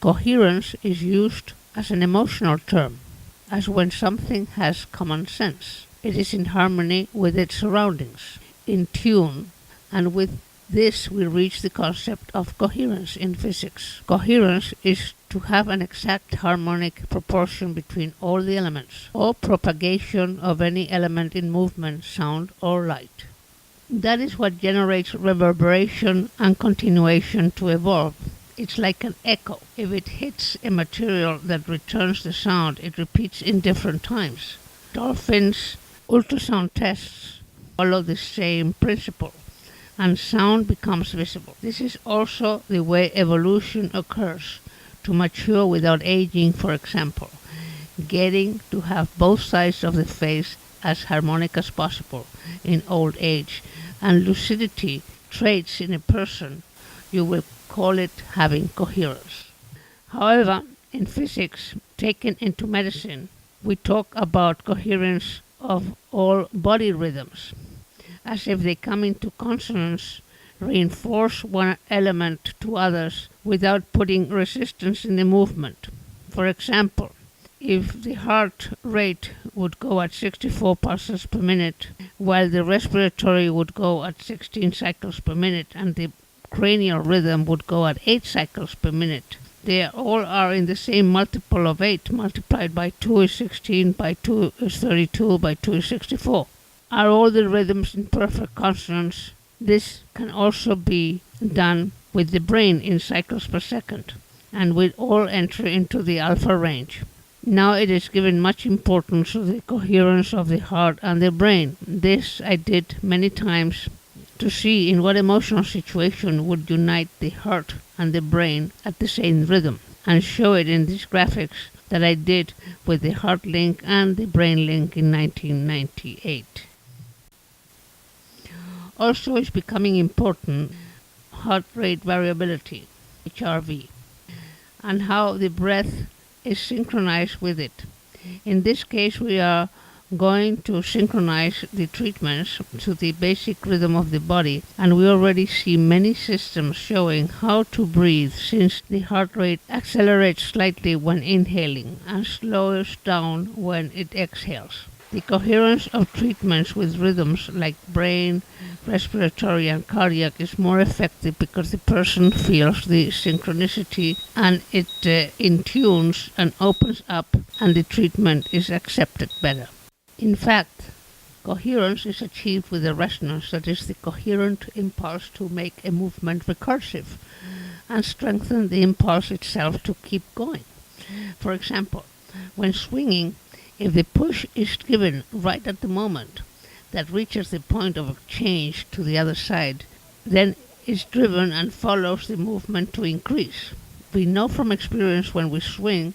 Coherence is used as an emotional term, as when something has common sense. It is in harmony with its surroundings, in tune, and with this we reach the concept of coherence in physics. Coherence is to have an exact harmonic proportion between all the elements, or propagation of any element in movement, sound, or light. That is what generates reverberation and continuation to evolve. It's like an echo. If it hits a material that returns the sound, it repeats in different times. Dolphins' ultrasound tests follow the same principle, and sound becomes visible. This is also the way evolution occurs, to mature without aging, for example, getting to have both sides of the face as harmonic as possible in old age, and lucidity traits in a person, you will call it having coherence. However, in physics, taken into medicine, we talk about coherence of all body rhythms, as if they come into consonance, reinforce one element to others without putting resistance in the movement. For example, if the heart rate would go at 64 pulses per minute, while the respiratory would go at 16 cycles per minute, and the cranial rhythm would go at 8 cycles per minute, they all are in the same multiple of 8, multiplied by 2 is 16, by 2 is 32, by 2 is 64. Are all the rhythms in perfect consonance? This can also be done with the brain in cycles per second, and will all enter into the alpha range. Now it is given much importance to the coherence of the heart and the brain. This I did many times to see in what emotional situation would unite the heart and the brain at the same rhythm, and show it in these graphics that I did with the heart link and the brain link in 1998. Also is becoming important heart rate variability, HRV, and how the breath is synchronized with it. In this case, we are going to synchronize the treatments to the basic rhythm of the body, and we already see many systems showing how to breathe, since the heart rate accelerates slightly when inhaling and slows down when it exhales. The coherence of treatments with rhythms like brain, respiratory and cardiac is more effective because the person feels the synchronicity, and it intunes and opens up, and the treatment is accepted better. In fact, coherence is achieved with a resonance, that is the coherent impulse to make a movement recursive and strengthen the impulse itself to keep going. For example, when swinging, if the push is given right at the moment that reaches the point of change to the other side, then it's driven and follows the movement to increase. We know from experience when we swing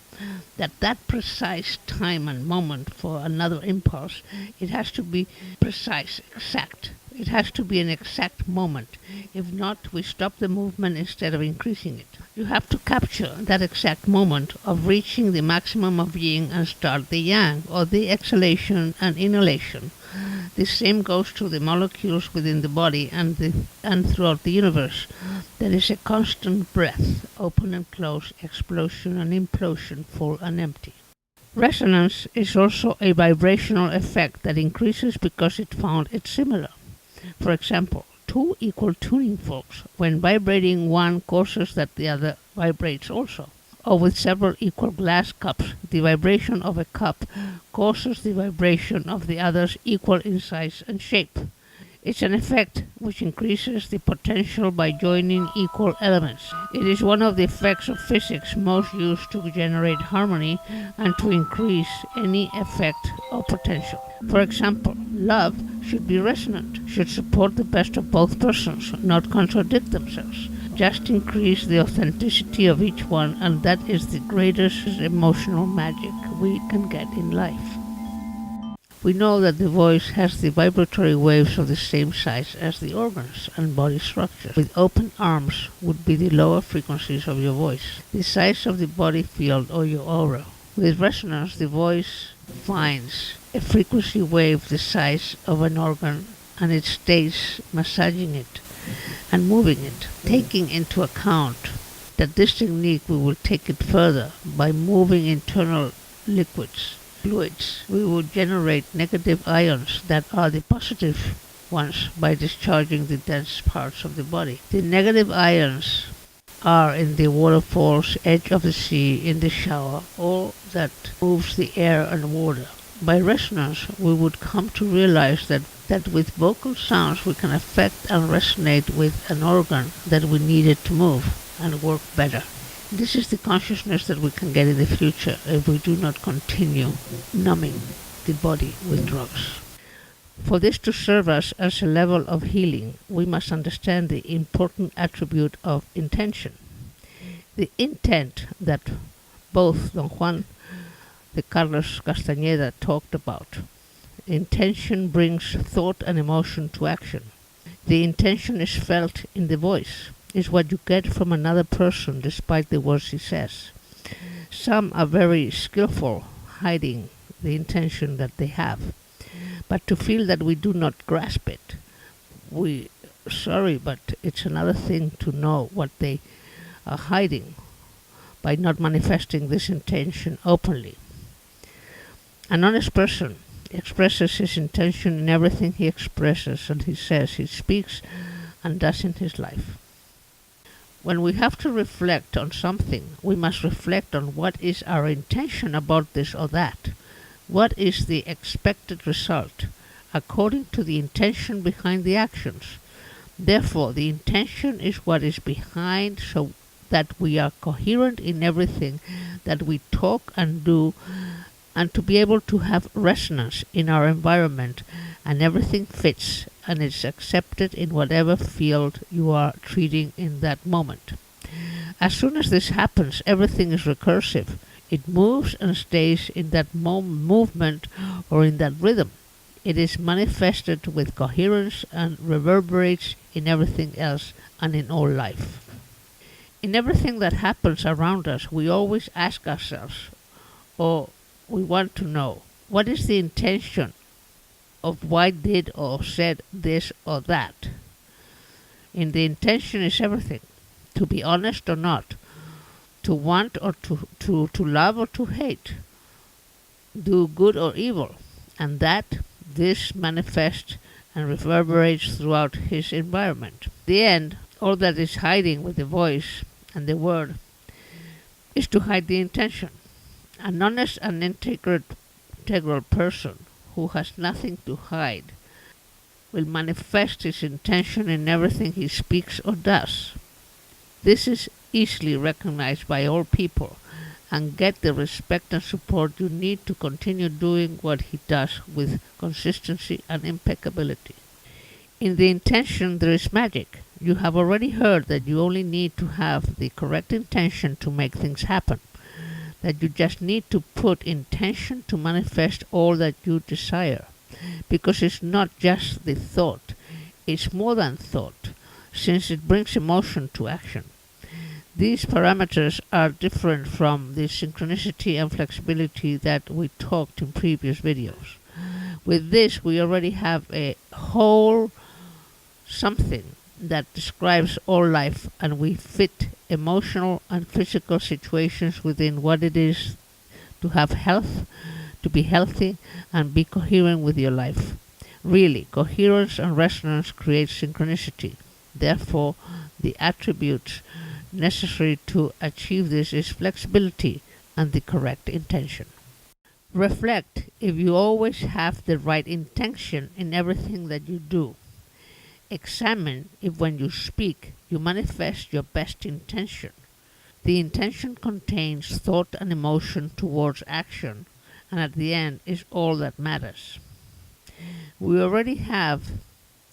that precise time and moment for another impulse, it has to be precise, exact. It has to be an exact moment. If not, we stop the movement instead of increasing it. You have to capture that exact moment of reaching the maximum of yin and start the yang, or the exhalation and inhalation. The same goes to the molecules within the body and throughout the universe. There is a constant breath, open and close, explosion and implosion, full and empty. Resonance is also a vibrational effect that increases because it found it similar. For example, two equal tuning forks, when vibrating one causes that the other vibrates also. Or with several equal glass cups, the vibration of a cup causes the vibration of the others equal in size and shape. It's an effect which increases the potential by joining equal elements. It is one of the effects of physics most used to generate harmony and to increase any effect or potential. For example, love should be resonant, should support the best of both persons, not contradict themselves. Just increase the authenticity of each one, and that is the greatest emotional magic we can get in life. We know that the voice has the vibratory waves of the same size as the organs and body structures. With open arms would be the lower frequencies of your voice, the size of the body field or your aura. With resonance, the voice finds a frequency wave the size of an organ, and it stays massaging it and moving it, taking into account that this technique we will take it further by moving internal fluids. We will generate negative ions that are the positive ones by discharging the dense parts of the body. The negative ions are in the waterfalls, edge of the sea, in the shower, all that moves the air and water. By resonance, we would come to realize that with vocal sounds we can affect and resonate with an organ that we needed to move and work better. This is the consciousness that we can get in the future if we do not continue numbing the body with drugs. For this to serve us as a level of healing, we must understand the important attribute of intention. The intent that both Don Juan de Carlos Castañeda talked about. Intention brings thought and emotion to action. The intention is felt in the voice, is what you get from another person despite the words he says. Some are very skillful hiding the intention that they have. But to feel that we do not grasp it, but it's another thing to know what they are hiding by not manifesting this intention openly. An honest person expresses his intention in everything he expresses and he says, he speaks and does in his life. When we have to reflect on something, we must reflect on what is our intention about this or that. What is the expected result according to the intention behind the actions? Therefore, the intention is what is behind, so that we are coherent in everything that we talk and do, and to be able to have resonance in our environment and everything fits and is accepted in whatever field you are treating in that moment. As soon as this happens, everything is recursive. It moves and stays in that movement or in that rhythm. It is manifested with coherence and reverberates in everything else and in all life. In everything that happens around us, we always ask ourselves, or we want to know, what is the intention of why did or said this or that? In the intention is everything, to be honest or not, to want or to love or to hate, do good or evil, and that this manifests and reverberates throughout his environment. In the end, all that is hiding with the voice and the word is to hide the intention. An honest and integral person who has nothing to hide will manifest his intention in everything he speaks or does. This is easily recognized by all people and get the respect and support you need to continue doing what he does with consistency and impeccability. In the intention there is magic. You have already heard that you only need to have the correct intention to make things happen, that you just need to put intention to manifest all that you desire, because it's not just the thought, it's more than thought, since it brings emotion to action. These parameters are different from the synchronicity and flexibility that we talked in previous videos. With this, we already have a whole something that describes all life, and we fit emotional and physical situations within what it is to have health, to be healthy, and be coherent with your life. Really, coherence and resonance create synchronicity. Therefore, the attributes necessary to achieve this is flexibility and the correct intention. Reflect if you always have the right intention in everything that you do. Examine if when you speak you manifest your best intention. The intention contains thought and emotion towards action, and at the end is all that matters. We already have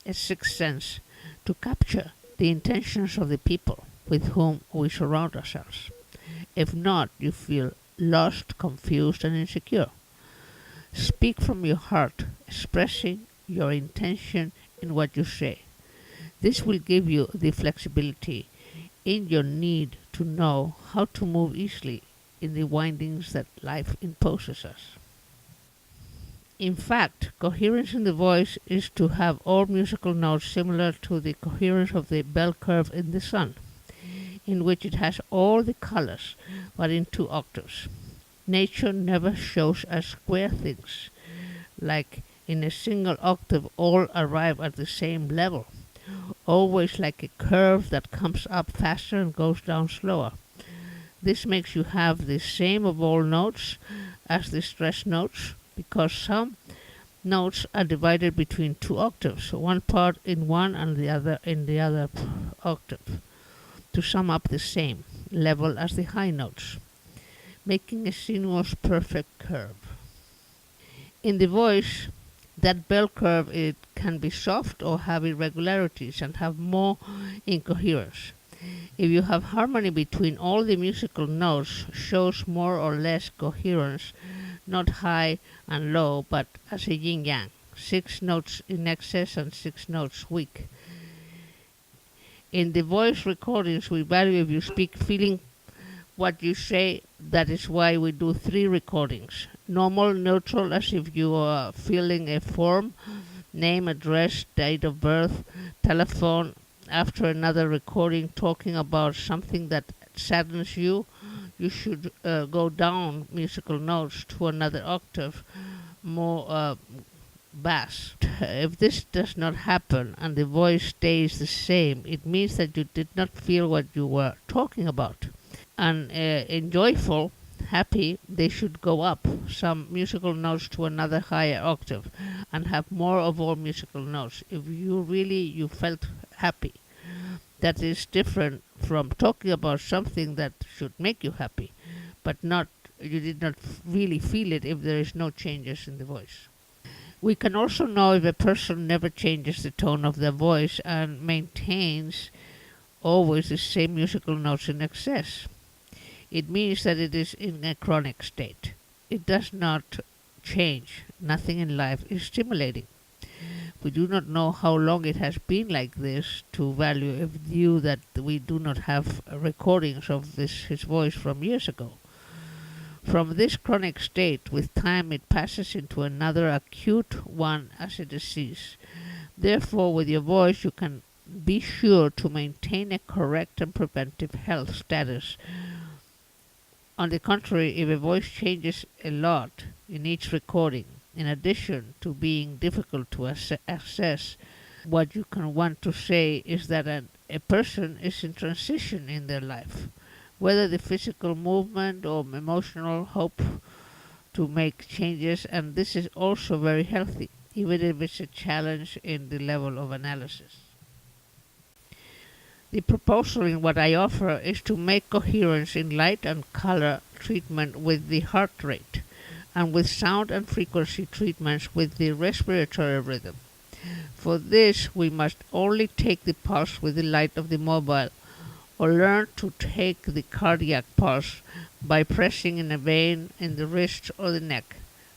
a sixth sense to capture the intentions of the people with whom we surround ourselves. If not, you feel lost, confused, and insecure. Speak from your heart, expressing your intention in what you say. This will give you the flexibility in your need to know how to move easily in the windings that life imposes us. In fact, coherence in the voice is to have all musical notes similar to the coherence of the bell curve in the sun. in which it has all the colors, but in 2 octaves. Nature never shows us square things, like in a single octave all arrive at the same level, always like a curve that comes up faster and goes down slower. This makes you have the same of all notes as the stressed notes, because some notes are divided between 2 octaves, one part in one and the other in the other octave, to sum up the same level as the high notes, making a sinuous perfect curve. In the voice, that bell curve, it can be soft or have irregularities and have more incoherence. If you have harmony between all the musical notes, shows more or less coherence, not high and low, but as a yin-yang, 6 notes in excess and 6 notes weak. In the voice recordings, we value if you speak feeling what you say. That is why we do 3 recordings. Normal, neutral, as if you are filling a form, name, address, date of birth, telephone. After another recording talking about something that saddens you, you should go down musical notes to another octave, more bass. If this does not happen and the voice stays the same, it means that you did not feel what you were talking about. And in joyful, happy, they should go up some musical notes to another higher octave and have more of all musical notes. If you felt happy, that is different from talking about something that should make you happy, but you did not really feel it if there is no changes in the voice. We can also know if a person never changes the tone of their voice and maintains always the same musical notes in excess. It means that it is in a chronic state. It does not change. Nothing in life is stimulating. We do not know how long it has been like this to value a view that we do not have recordings of his voice from years ago. From this chronic state, with time it passes into another acute one as a disease. Therefore, with your voice you can be sure to maintain a correct and preventive health status. On the contrary, if a voice changes a lot in each recording, in addition to being difficult to assess, what you can want to say is that a person is in transition in their life, whether the physical movement or emotional hope to make changes, and this is also very healthy, even if it's a challenge in the level of analysis. The proposal in what I offer is to make coherence in light and color treatment with the heart rate, and with sound and frequency treatments with the respiratory rhythm. For this, we must only take the pulse with the light of the mobile, or learn to take the cardiac pulse by pressing in a vein in the wrist or the neck.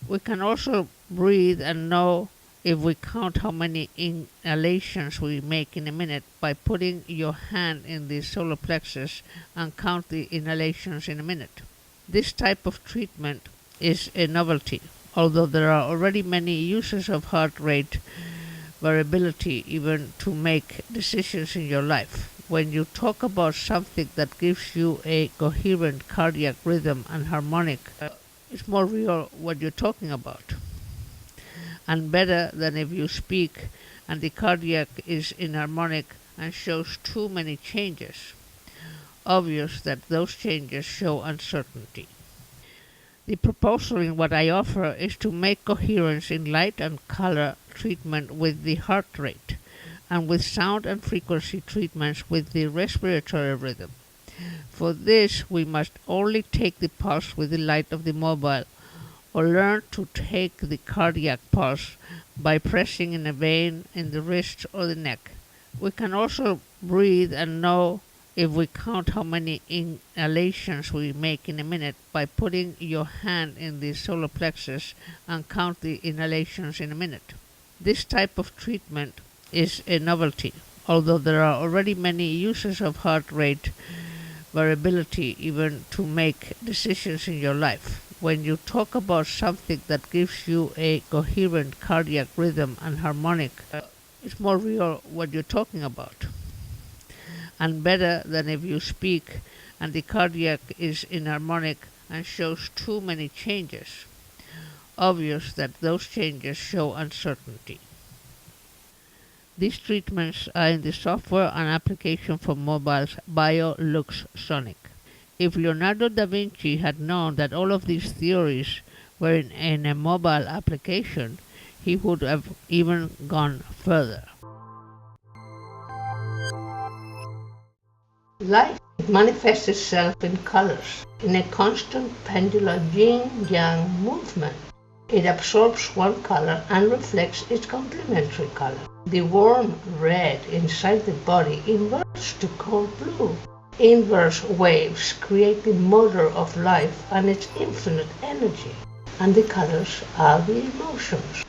We can also breathe and know if we count how many inhalations we make in a minute by putting your hand in the solar plexus and count the inhalations in a minute. This type of treatment is a novelty, although there are already many uses of heart rate variability even to make decisions in your life. When you talk about something that gives you a coherent cardiac rhythm and harmonic, it's more real what you're talking about, and better than if you speak and the cardiac is inharmonic and shows too many changes. Obvious that those changes show uncertainty. The proposal in what I offer is to make coherence in light and color treatment with the heart rate, and with sound and frequency treatments with the respiratory rhythm. For this, we must only take the pulse with the light of the mobile, or learn to take the cardiac pulse by pressing in a vein in the wrist or the neck. We can also breathe and know if we count how many inhalations we make in a minute by putting your hand in the solar plexus and count the inhalations in a minute. This type of treatment is a novelty, although there are already many uses of heart rate variability even to make decisions in your life. When you talk about something that gives you a coherent cardiac rhythm and harmonic, it's more real what you're talking about, and better than if you speak and the cardiac is inharmonic and shows too many changes. Obvious that those changes show uncertainty. These treatments are in the software and application for mobiles BioLux Sonic. If Leonardo da Vinci had known that all of these theories were in a mobile application, he would have even gone further. Light manifests itself in colors, in a constant pendular yin-yang movement. It absorbs one color and reflects its complementary color. The warm red inside the body inverts to cold blue. Inverse waves create the motor of life and its infinite energy, and the colors are the emotions.